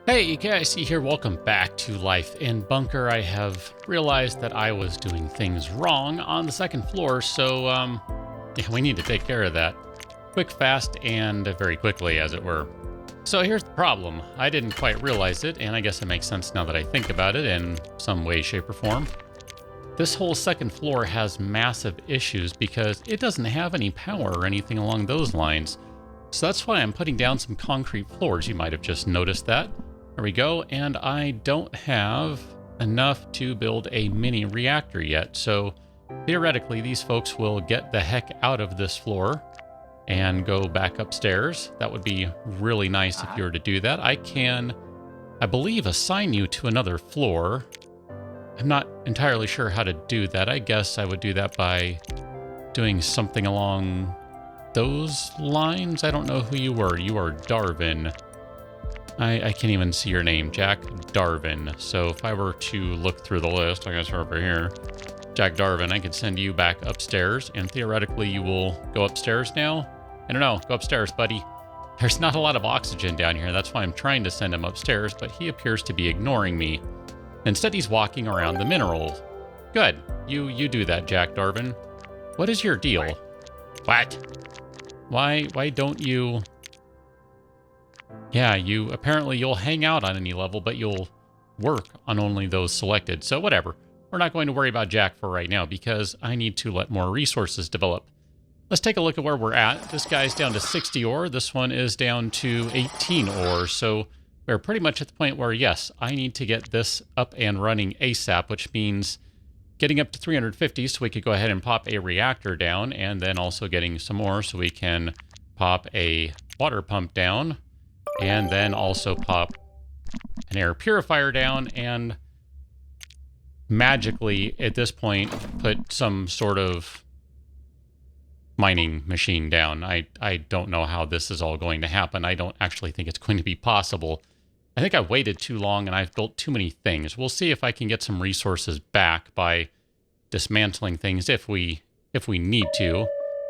Hey guys, here. Welcome back to Life in Bunker. I have realized that I was doing things wrong on the second floor, so yeah, we need to take care of that. Quick, fast, and very quickly, as it were. So here's the problem. I didn't quite realize it, and I guess it makes sense now that I think about it in some way, shape, or form. This whole second floor has massive issues because it doesn't have any power or anything along those lines. So that's why I'm putting down some concrete floors. You might have just noticed that. There we go, and I don't have enough to build a mini reactor yet, so theoretically these folks will get the heck out of this floor and go back upstairs. That would be really nice if you were to do that. I can, I believe, assign you to another floor. I'm not entirely sure how to do that. I guess I would do that by doing something along those lines. I don't know who you were. You are Darwin. I can't even see your name, Jack Darwin. So if I were to look through the list, I guess we're over here, Jack Darwin, I could send you back upstairs, and theoretically you will go upstairs now. I don't know, go upstairs, buddy. There's not a lot of oxygen down here. That's why I'm trying to send him upstairs, but he appears to be ignoring me. Instead, he's walking around the minerals. Good. You do that, Jack Darwin. What is your deal? What? Why don't you... Yeah, you'll hang out on any level, but you'll work on only those selected. So whatever. We're not going to worry about Jack for right now because I need to let more resources develop. Let's take a look at where we're at. This guy's down to 60 ore. This one is down to 18 ore. So we're pretty much at the point where, yes, I need to get this up and running ASAP, which means getting up to 350 so we could go ahead and pop a reactor down, and then also getting some more so we can pop a water pump down. And then also pop an air purifier down and magically, at this point, put some sort of mining machine down. I don't know how this is all going to happen. I don't actually think it's going to be possible. I think I've waited too long and I've built too many things. We'll see if I can get some resources back by dismantling things if we need to.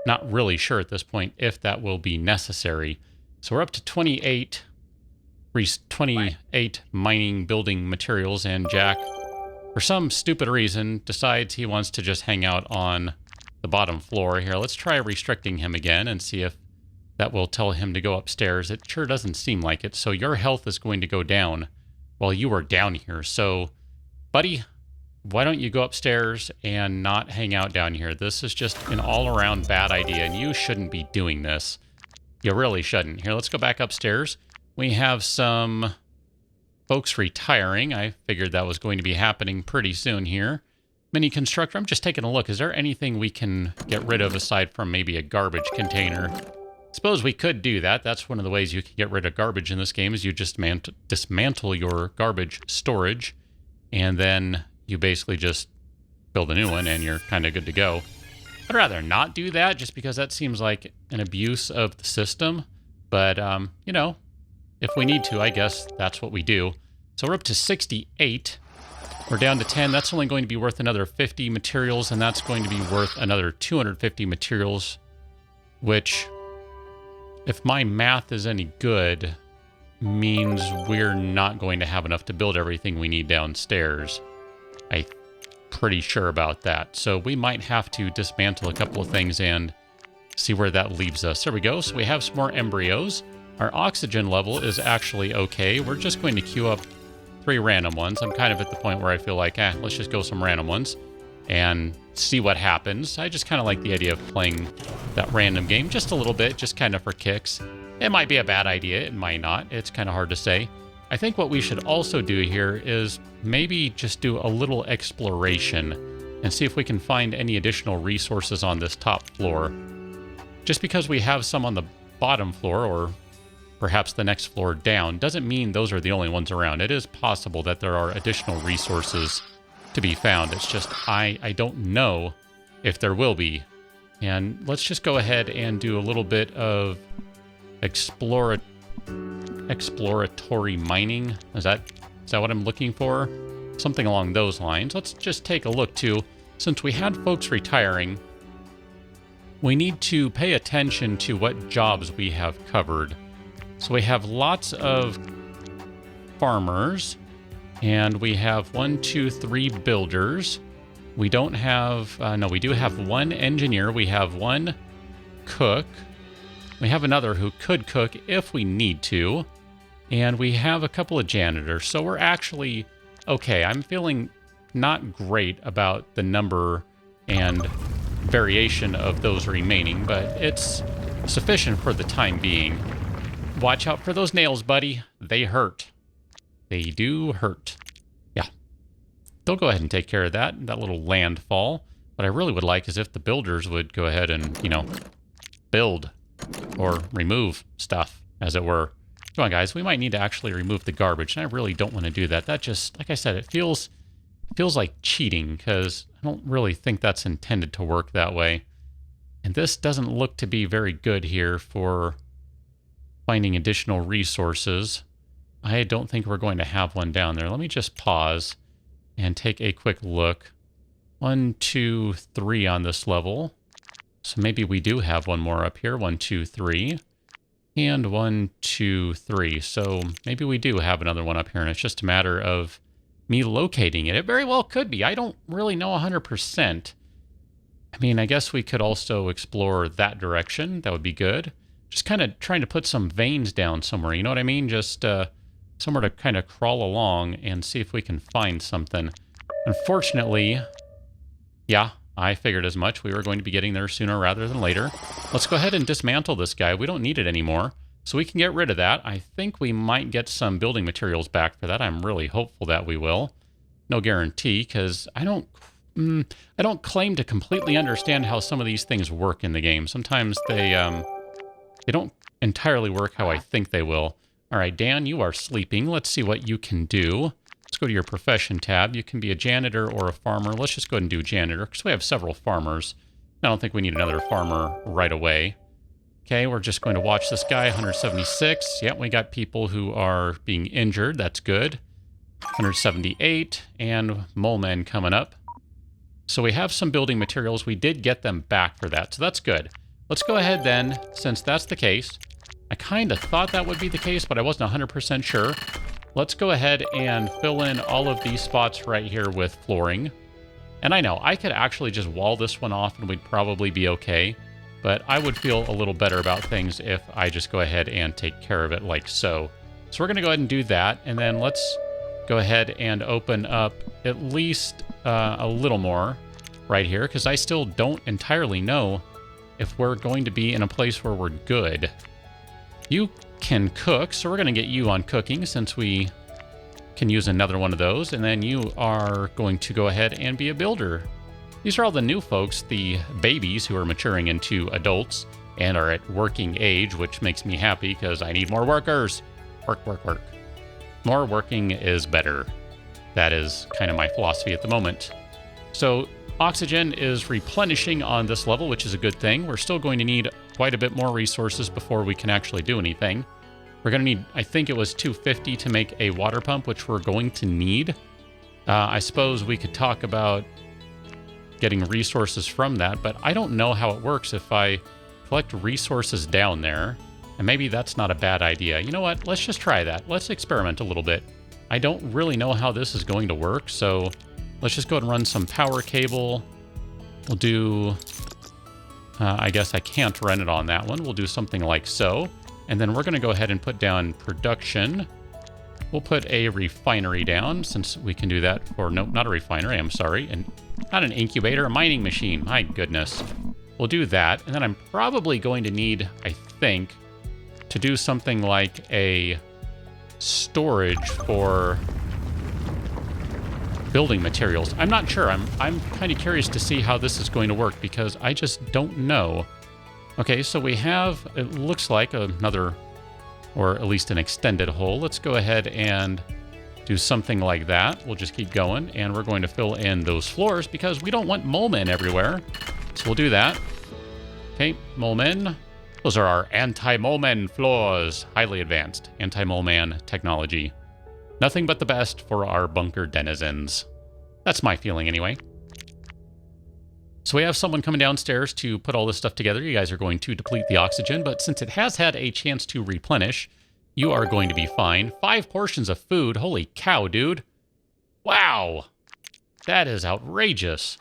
Not really sure at this point if that will be necessary. So we're up to 28 mining building materials, and Jack, for some stupid reason, decides he wants to just hang out on the bottom floor here. Let's try restricting him again and see if that will tell him to go upstairs. It sure doesn't seem like it. So your health is going to go down while you are down here. So, buddy, why don't you go upstairs and not hang out down here? This is just an all-around bad idea, and you shouldn't be doing this. You really shouldn't. Here, let's go back upstairs. We have some folks retiring. I figured that was going to be happening pretty soon here. Mini constructor, I'm just taking a look. Is there anything we can get rid of aside from maybe a garbage container? Suppose we could do that. That's one of the ways you can get rid of garbage in this game, is you just dismantle your garbage storage, and then you basically just build a new one, and you're kind of good to go. I'd rather not do that just because that seems like an abuse of the system. But, you know, if we need to, I guess that's what we do. So we're up to 68. We're down to 10. That's only going to be worth another 50 materials, and that's going to be worth another 250 materials, which, if my math is any good, means we're not going to have enough to build everything we need downstairs. I'm pretty sure about that. So we might have to dismantle a couple of things and see where that leaves us. There we go. So we have some more embryos. Our oxygen level is actually okay. We're just going to queue up 3 random ones. I'm kind of at the point where I feel like, let's just go some random ones and see what happens. I just kind of like the idea of playing that random game just a little bit, just kind of for kicks. It might be a bad idea. It might not. It's kind of hard to say. I think what we should also do here is maybe just do a little exploration and see if we can find any additional resources on this top floor. Just because we have some on the bottom floor, or perhaps the next floor down, doesn't mean those are the only ones around. It is possible that there are additional resources to be found. It's just I don't know if there will be. And let's just go ahead and do a little bit of exploratory mining. Is that what I'm looking for? Something along those lines. Let's just take a look too. Since we had folks retiring, we need to pay attention to what jobs we have covered. So we have lots of farmers. And we have 1, 2, 3 builders. We don't have... no, we do have 1 engineer. We have 1 cook. We have another who could cook if we need to. And we have a couple of janitors. So we're actually okay. I'm feeling not great about the number and variation of those remaining, but it's sufficient for the time being. Watch out for those nails, buddy. They hurt. They do hurt. Yeah. They'll go ahead and take care of that little landfall. What I really would like is if the builders would go ahead and, you know, build or remove stuff, as it were. Come on, guys. We might need to actually remove the garbage, and I really don't want to do that. That just, like I said, it feels like cheating, because I don't really think that's intended to work that way. And this doesn't look to be very good here for finding additional resources. I don't think we're going to have one down there. Let me just pause and take a quick look. 1, 2, 3 on this level. So maybe we do have one more up here. 1, 2, 3. And 1, 2, 3. So maybe we do have another one up here, and it's just a matter of me locating it. It very well could be. I don't really know 100%. I mean, I guess we could also explore that direction. That would be good. Just kind of trying to put some veins down somewhere. You know what I mean? Just somewhere to kind of crawl along and see if we can find something. Unfortunately, yeah, I figured as much. We were going to be getting there sooner rather than later. Let's go ahead and dismantle this guy. We don't need it anymore, so we can get rid of that. I think we might get some building materials back for that. I'm really hopeful that we will. No guarantee, because I don't claim to completely understand how some of these things work in the game. Sometimes they don't entirely work how I think they will. All right, Dan, you are sleeping. Let's see what you can do. Let's go to your profession tab. You can be a janitor or a farmer. Let's just go ahead and do janitor, because we have several farmers. I don't think we need another farmer right away. Okay, we're just going to watch this guy, 176. Yep, we got people who are being injured. That's good. 178, and mole men coming up. So we have some building materials. We did get them back for that, so that's good. Let's go ahead then, since that's the case. I kind of thought that would be the case, but I wasn't 100% sure. Let's go ahead and fill in all of these spots right here with flooring. And I know, I could actually just wall this one off and we'd probably be okay. But I would feel a little better about things if I just go ahead and take care of it like so. So we're going to go ahead and do that. And then let's go ahead and open up at least a little more right here, because I still don't entirely know if we're going to be in a place where we're good. You can cook, so we're going to get you on cooking since we can use another one of those. And then you are going to go ahead and be a builder. These are all the new folks, the babies who are maturing into adults and are at working age, which makes me happy because I need more workers. Work, work, work. More working is better. That is kind of my philosophy at the moment. So oxygen is replenishing on this level, which is a good thing. We're still going to need quite a bit more resources before we can actually do anything. We're going to need, I think it was 250 to make a water pump, which we're going to need. I suppose we could talk about getting resources from that, but I don't know how it works if I collect resources down there. And maybe that's not a bad idea. You know what? Let's just try that. Let's experiment a little bit. I don't really know how this is going to work, so let's just go ahead and run some power cable. We'll do... I guess I can't run it on that one. We'll do something like so. And then we're going to go ahead and put down production. We'll put a refinery down, since we can do that for... Nope, not a refinery, I'm sorry. And not an incubator, a mining machine. My goodness. We'll do that. And then I'm probably going to need, I think, to do something like a storage for building materials. I'm not sure. I'm kind of curious to see how this is going to work, because I just don't know. Okay, so we have, it looks like another, or at least an extended hole. Let's go ahead and do something like that. We'll just keep going, and we're going to fill in those floors because we don't want mole men everywhere. So we'll do that. Okay, mole men. Those are our anti-mole men floors. Highly advanced anti-mole man technology. Nothing but the best for our bunker denizens. That's my feeling anyway. So we have someone coming downstairs to put all this stuff together. You guys are going to deplete the oxygen, but since it has had a chance to replenish, You are going to be fine. 5 portions of food. Holy cow, dude. Wow. That is outrageous.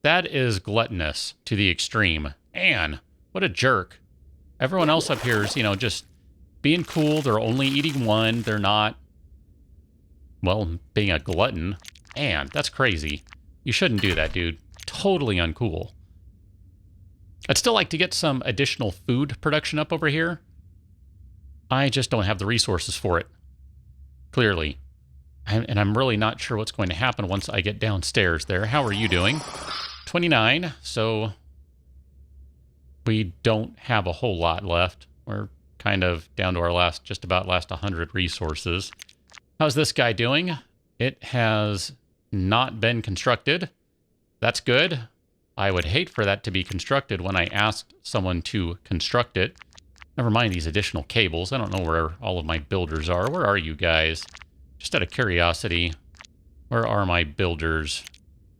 That is gluttonous to the extreme. Man, what a jerk. Everyone else up here is, you know, just being cool. They're only eating 1. They're not, well, being a glutton. Man, that's crazy. You shouldn't do that, dude. Totally uncool. I'd still like to get some additional food production up over here. I just don't have the resources for it. Clearly. And I'm really not sure what's going to happen once I get downstairs there. How are you doing? 29. So we don't have a whole lot left. We're kind of down to our last, just about last 100 resources. How's this guy doing? It has not been constructed. That's good. I would hate for that to be constructed when I asked someone to construct it. Never mind these additional cables. I don't know where all of my builders are. Where are you guys? Just out of curiosity, where are my builders?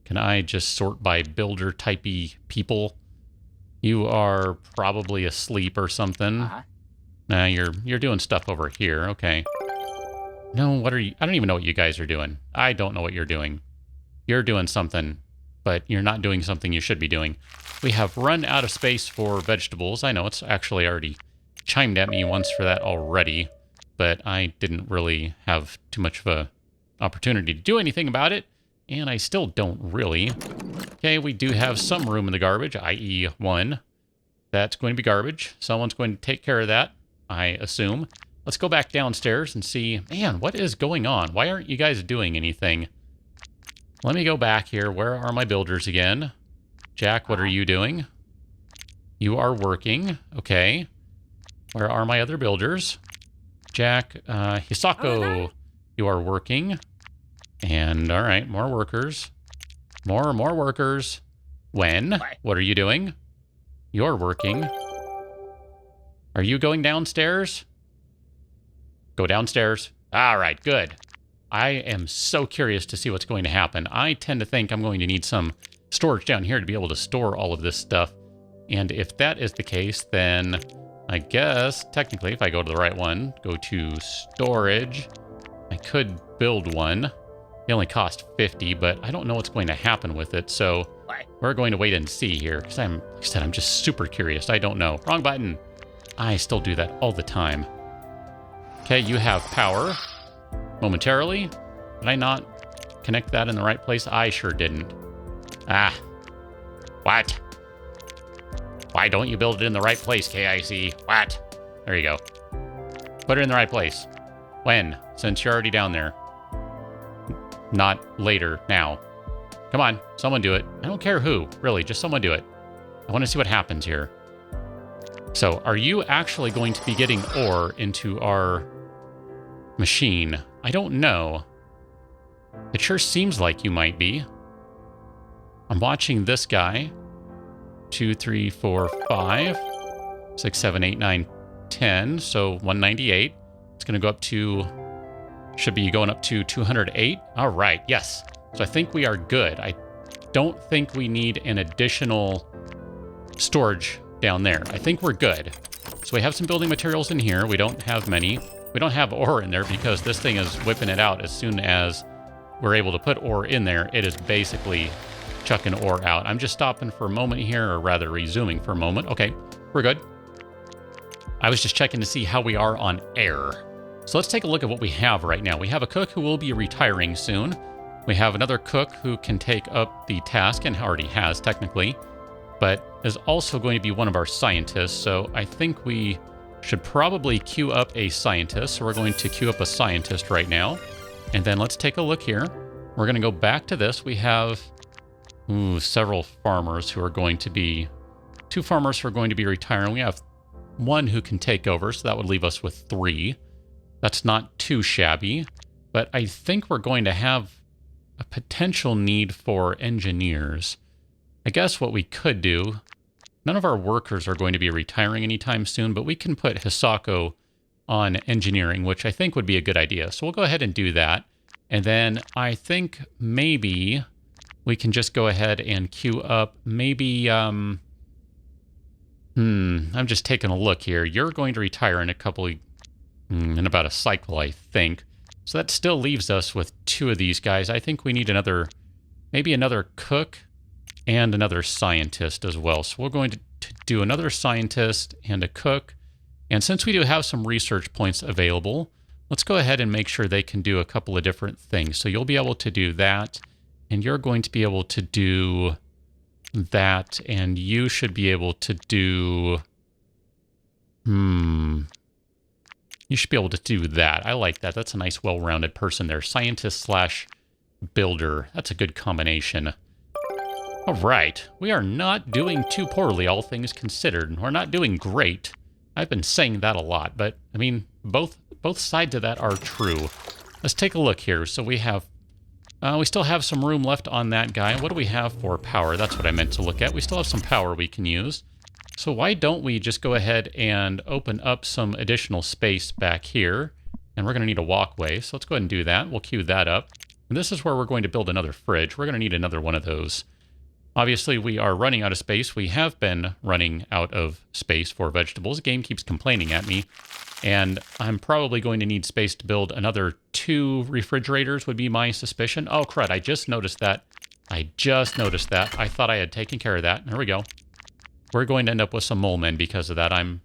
Can I just sort by builder-typey people? You are probably asleep or something. Nah, you're doing stuff over here. Okay. No, what are you? I don't even know what you guys are doing. I don't know what you're doing. You're doing something, but you're not doing something you should be doing. We have run out of space for vegetables. I know it's actually already chimed at me once for that already, but I didn't really have too much of a opportunity to do anything about it, and I still don't really. Okay, we do have some room in the garbage, i.e. 1. That's going to be garbage. Someone's going to take care of that, I assume. Let's go back downstairs and see, man, what is going on? Why aren't you guys doing anything? Let me go back here. Where are my builders again? Jack, what are you doing? You are working. Okay. Where are my other builders? Jack, Hisako, you are working. And, all right, more workers. More workers. When? What are you doing? You're working. Are you going downstairs? Go downstairs. All right, good. I am so curious to see what's going to happen. I tend to think I'm going to need some storage down here to be able to store all of this stuff. And if that is the case, then I guess, technically, if I go to the right one, go to storage, I could build one. They only cost 50, but I don't know what's going to happen with it, so we're going to wait and see here, because like I said, I'm just super curious. I don't know. Wrong button. I still do that all the time. Okay, you have power momentarily. Did I not connect that in the right place? I sure didn't. Ah. What? Why don't you build it in the right place, KIC? What? There you go. Put it in the right place. When? Since you're already down there. Not later, now. Come on, someone do it. I don't care who, really, just someone do it. I want to see what happens here. So, are you actually going to be getting ore into our machine? I don't know. It sure seems like you might be. I'm watching this guy. 2, 3, 4, 5, 6, 7, 8, 9, 10. So 198. It's going to go up to, should be going up to 208. All right, yes. So I think we are good. I don't think we need an additional storage down there. I think we're good. So we have some building materials in here. We don't have many. We don't have ore in there because this thing is whipping it out as soon as we're able to put ore in there. It is basically chucking ore out. I'm just stopping for a moment here, or rather resuming for a moment. Okay, we're good. I was just checking to see how we are on air. So let's take a look at what we have right now. We have a cook who will be retiring soon. We have another cook who can take up the task, and already has technically, but is also going to be one of our scientists. So I think we should probably queue up a scientist. So we're going to queue up a scientist right now. And then let's take a look here. We're going to go back to this. We have several farmers who are going to be, 2 farmers who are going to be retiring. We have 1 who can take over, so that would leave us with 3. That's not too shabby, but I think we're going to have a potential need for engineers. I guess what we could do, none of our workers are going to be retiring anytime soon, but we can put Hisako on engineering, which I think would be a good idea. So we'll go ahead and do that. And then I think maybe we can just go ahead and queue up maybe, I'm just taking a look here. You're going to retire in a couple of, in about a cycle, I think. So that still leaves us with 2 of these guys. I think we need another, maybe another cook and another scientist as well. So we're going to do another scientist and a cook. And since we do have some research points available, let's go ahead and make sure they can do a couple of different things. So you'll be able to do that, and you're going to be able to do that, and you should be able to do... You should be able to do that. I like that. That's a nice, well-rounded person there. Scientist slash builder. That's a good combination. All right. We are not doing too poorly, all things considered. We're not doing great. I've been saying that a lot, but, I mean, both sides of that are true. Let's take a look here. So we have... we still have some room left on that guy. What do we have for power? That's what I meant to look at. We still have some power we can use. So why don't we just go ahead and open up some additional space back here? And we're going to need a walkway. So let's go ahead and do that. We'll queue that up. And this is where we're going to build another fridge. We're going to need another one of those. Obviously, we are running out of space. We have been running out of space for vegetables. The game keeps complaining at me. And I'm probably going to need space to build another 2 refrigerators would be my suspicion. Oh, crud. I just noticed that. I thought I had taken care of that. There we go. We're going to end up with some mole men because of that. I'm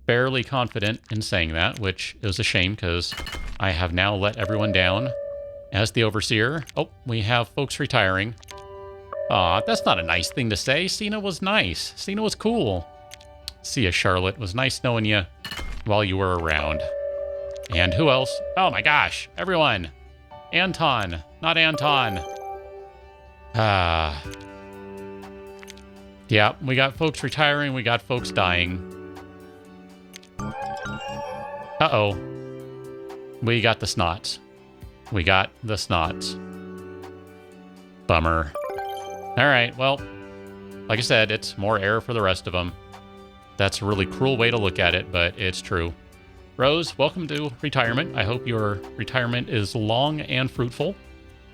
fairly confident in saying that, which is a shame because I have now let everyone down as the overseer. Oh, we have folks retiring. Aw, that's not a nice thing to say. Cena was nice. Cena was cool. See ya, Charlotte. It was nice knowing you while you were around. And who else? Oh my gosh, everyone. Anton, not Anton. Yeah, we got folks retiring, we got folks dying. Uh-oh. We got the snots. Bummer. Alright, well, like I said, it's more air for the rest of them. That's a really cruel way to look at it, but it's true. Rose, welcome to retirement. I hope your retirement is long and fruitful.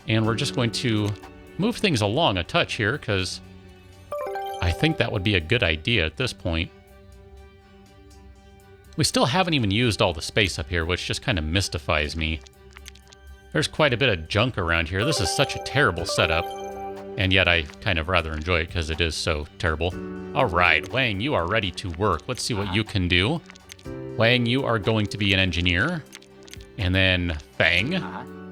And we're just going to move things along a touch here, because I think that would be a good idea at this point. We still haven't even used all the space up here, which just kind of mystifies me. There's quite a bit of junk around here. This is such a terrible setup. And yet I kind of rather enjoy it because it is so terrible. All right, Wang, you are ready to work. Let's see what you can do. Wang, you are going to be an engineer. And then Fang.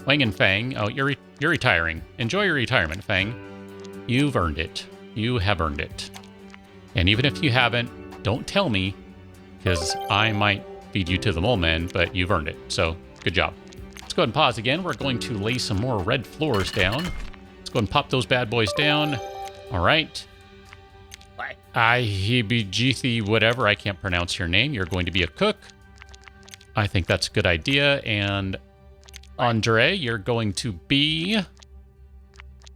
Wang and Fang. Oh, you're retiring. Enjoy your retirement, Fang. You've earned it. You have earned it. And even if you haven't, don't tell me, because I might feed you to the mole men, but you've earned it. So, good job. Let's go ahead and pause again. We're going to lay some more red floors down. Let's go ahead and pop those bad boys down. All right. Ihibijithi, whatever. I can't pronounce your name. You're going to be a cook. I think that's a good idea. And Andre, you're going to be...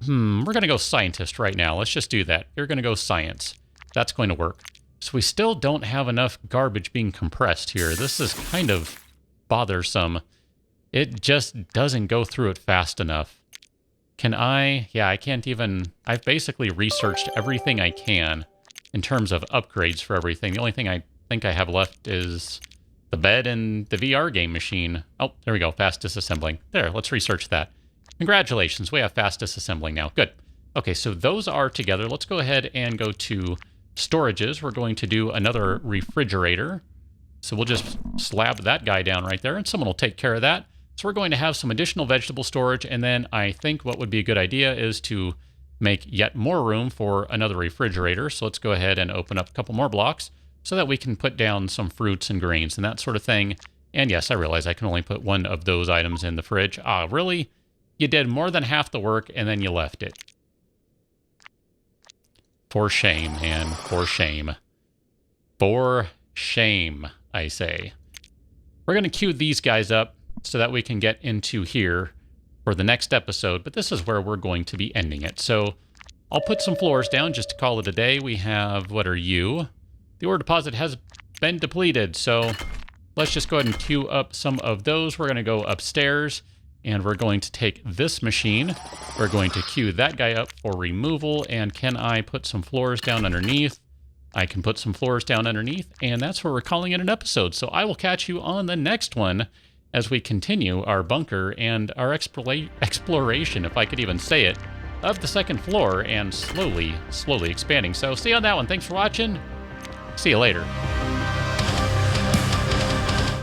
we're going to go scientist right now. Let's just do that. You're going to go science. That's going to work. So we still don't have enough garbage being compressed here. This is kind of bothersome. It just doesn't go through it fast enough. Can I? Yeah, I can't even... I've basically researched everything I can in terms of upgrades for everything. The only thing I think I have left is the bed and the VR game machine. Oh, there we go. Fast disassembling. There, let's research that. Congratulations, we have fast disassembling now. Good. Okay, so those are together. Let's go ahead and go to storages. We're going to do another refrigerator. So we'll just slab that guy down right there, and someone will take care of that. So we're going to have some additional vegetable storage, and then I think what would be a good idea is to make yet more room for another refrigerator. So let's go ahead and open up a couple more blocks so that we can put down some fruits and grains and that sort of thing. And yes, I realize I can only put one of those items in the fridge. Ah, really? You did more than half the work, and then you left it. For shame, man. For shame. For shame, I say. We're going to queue these guys up so that we can get into here for the next episode, but this is where we're going to be ending it. So I'll put some floors down just to call it a day. We have, what are you? The ore deposit has been depleted, so let's just go ahead and queue up some of those. We're going to go upstairs. And we're going to take this machine. We're going to queue that guy up for removal. And can I put some floors down underneath? I can put some floors down underneath, and that's where we're calling it an episode. So I will catch you on the next one as we continue our bunker and our exploration, if I could even say it, of the second floor and slowly expanding. So see you on that one. Thanks for watching. See you later.